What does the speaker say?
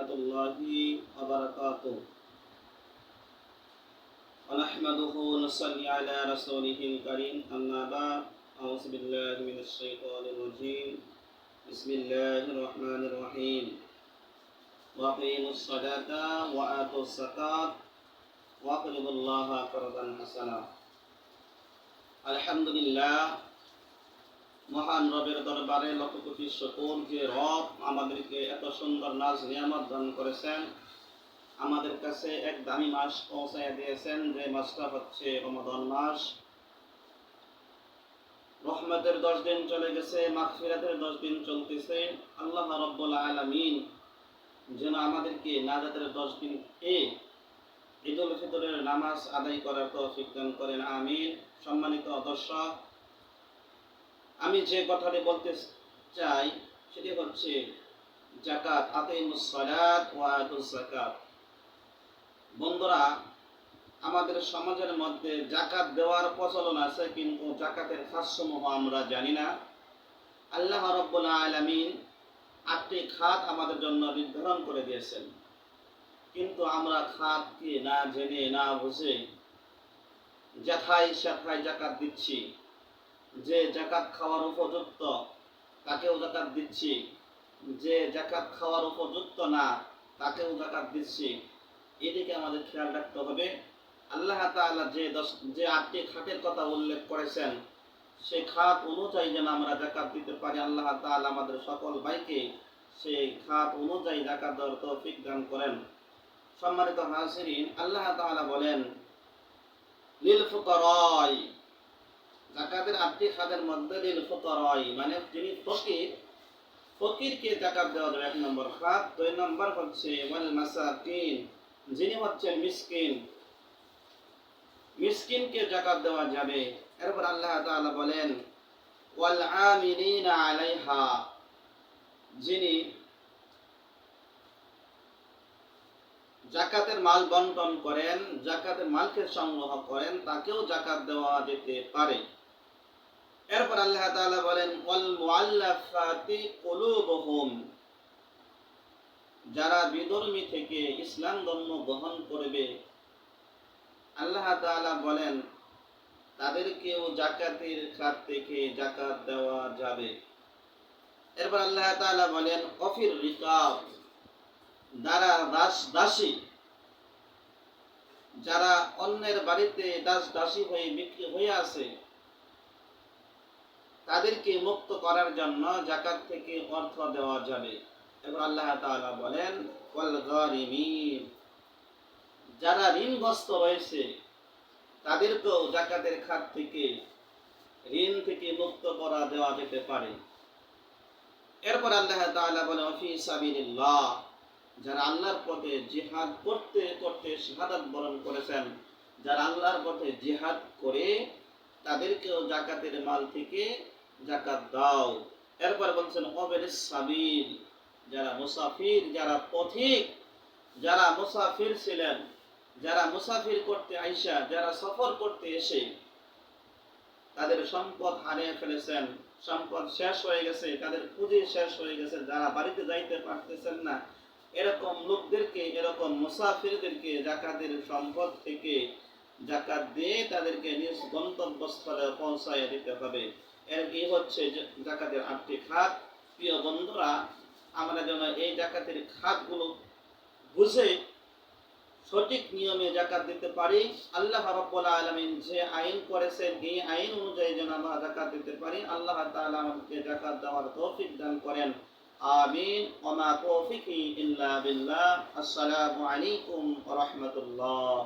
রহমতুল্লাহি ওয়া বারাকাতুহু। ونحمده ونصلي على رسوله الكريم أما بعد أعوذ بالله من الشيطان الرجيم بسم الله الرحمن الرحيم وأقيموا الصلاة وآتوا الزكاة وأقرضوا الله قرضا حسنا। আলহামদুলিল্লাহ, মহান রবের দরবারে লক্ষ কোটি শুকর যে রব আমাদেরকে এত সুন্দর নাজ নিয়ামত দান করেছেন, আমাদের কাছে এক দামি মাস পৌঁছায় দিয়েছেন, যে মাসটা হচ্ছে রমাদান মাস। রহমতের 10 দিন চলে গেছে, মাগফিরাতের 10 দিন চলতেছে। আল্লাহ রাব্বুল আলামিন যেন আমাদেরকে নাজাতের 10 দিন ঈদুল ফিতরের নামাজ আদায় করার তৌফিক দান করেন, আমিন। সম্মানিত দর্শক, আমি যে কথাটি বলতে চাই সেটি হচ্ছে যাকাত। আকিমুস সালাত ওয়া আতুজ যাকাত। বন্ধুরা, আমাদের সমাজের মধ্যে যাকাত দেওয়ার প্রচলন আছে, কিন্তু যাকাতের খাতসমূহ আমরা জানি না। আল্লাহ রাব্বুল আলামিন 8টি খাত আমাদের জন্য নির্ধারণ করে দিয়েছেন, কিন্তু আমরা খাতকে না জেনে না বুঝে যেথায় সেথায় যাকাত দিচ্ছি। যে যাকাত খাওয়ার উপযুক্ত তাকেও যাকাত দিচ্ছি, যে যাকাত খাওয়ার উপযুক্ত না তাকেও যাকাত দিচ্ছি। এদিকে আমাদের খেয়াল রাখতে হবে। আল্লাহ তাআলা যে 8টি খাতের কথা উল্লেখ করেছেন, সেই খাত অনুযায়ী যেন আমরা যাকাত দিতে পারি। আল্লাহ তাআলা আমাদের সকল ভাইকে সেই খাত অনুযায়ী যাকাত দেওয়ার তৌফিক দান করেন। সম্মানিত হাজিরিন, আল্লাহ তাআলা বলেন লিল ফুকারাই। যাকাতের 8টি খাতের মধ্যে লিল ফুকারাই মানে যিনি ফকির, ফকিরকে যাকাত দেওয়া যাবে 1 নম্বর খাত। 2 নম্বর হচ্ছে ওয়াল মাসাকিন, যিনি হচ্ছেন মিসকিন, মিসকিনকে যাকাত দেওয়া যাবে। এরপর আল্লাহ তাআলা বলেন ওয়াল আমিলিনা আলাইহা, যিনি যাকাতের মাল বন্টন করেন, যাকাতের মালকে সংগ্রহ করেন, তাকেও যাকাত দেওয়া যেতে পারে। এরপর আল্লাহ তাআলা বলেন ওয়াল মুআল্লাফাতি কুলুবুহুম, যারা বিধর্মী থেকে ইসলাম ধর্ম গ্রহণ করবে, আল্লাহ তাআলা বলেন তাদেরকেও যাকাতের খাত থেকে যাকাত দেওয়া যাবে। এরপর আল্লাহ তাআলা বলেন অফির রিকাব, যারা দাসী, যারা অন্যের বাড়িতে দাসী হয়ে বিক্রি হয়ে আছে, তাদেরকে মুক্ত করার জন্য যাকাত থেকে অর্থ দেওয়া যাবে। এরপর আল্লাহ তাআলা বলেন ওয়াল গারিমিন, যারা ঋণগ্রস্ত রয়েছে তাদেরকেও যাকাতের খাত থেকে ঋণ থেকে মুক্ত করা দেওয়া যেতে পারে। এরপর আল্লাহ তাআলা বলেন ফি সাবিলিল্লাহ, যারা আল্লাহর পথে জিহাদ করতে করতে শাহাদাত বরণ করেছেন, যারা আল্লাহর পথে জিহাদ করে তাদেরকেও যাকাতের মাল থেকে যাকাত দাও। এরপর বলছেন ওয়াবিস সাবিল, যারা মুসাফির, যারা পথিক, যারা মুসাফির ছিলেন, যারা মুসাফির করতে আইসা, যারা সফর করতে এসে তাদের সম্পদ হারিয়ে ফেলেছেন, সম্পদ শেষ হয়ে গেছে, তাদের পুঁজি শেষ হয়ে গেছে, যারা বাড়িতে যাইতে পারতেছেন না, এরকম লোকদেরকে, এরকম মুসাফিরদেরকে যাকাতের সম্পদ থেকে যাকাত দিয়ে তাদেরকে নিজ গন্তব্যস্থলে পৌঁছায় দিতে হবে। এই হচ্ছে যাকাতের 8টি খাত। প্রিয় বন্ধুরা, আমরা যেন এই যাকাতের খাতগুলো বুঝে সঠিক নিয়মে যাকাত দিতে পারি। আল্লাহ রাব্বুল আলামিন যে আইন করেছেন, এই আইন অনুযায়ী যেন আমরা যাকাত দিতে পারি। আল্লাহ তাআলা আমাদেরকে যাকাত দেওয়ার তৌফিক দান করেন, আমিন। ওয়া মা তাওফিকি ইল্লা বিল্লাহ। আসসালামু আলাইকুম ওয়া রাহমাতুল্লাহ।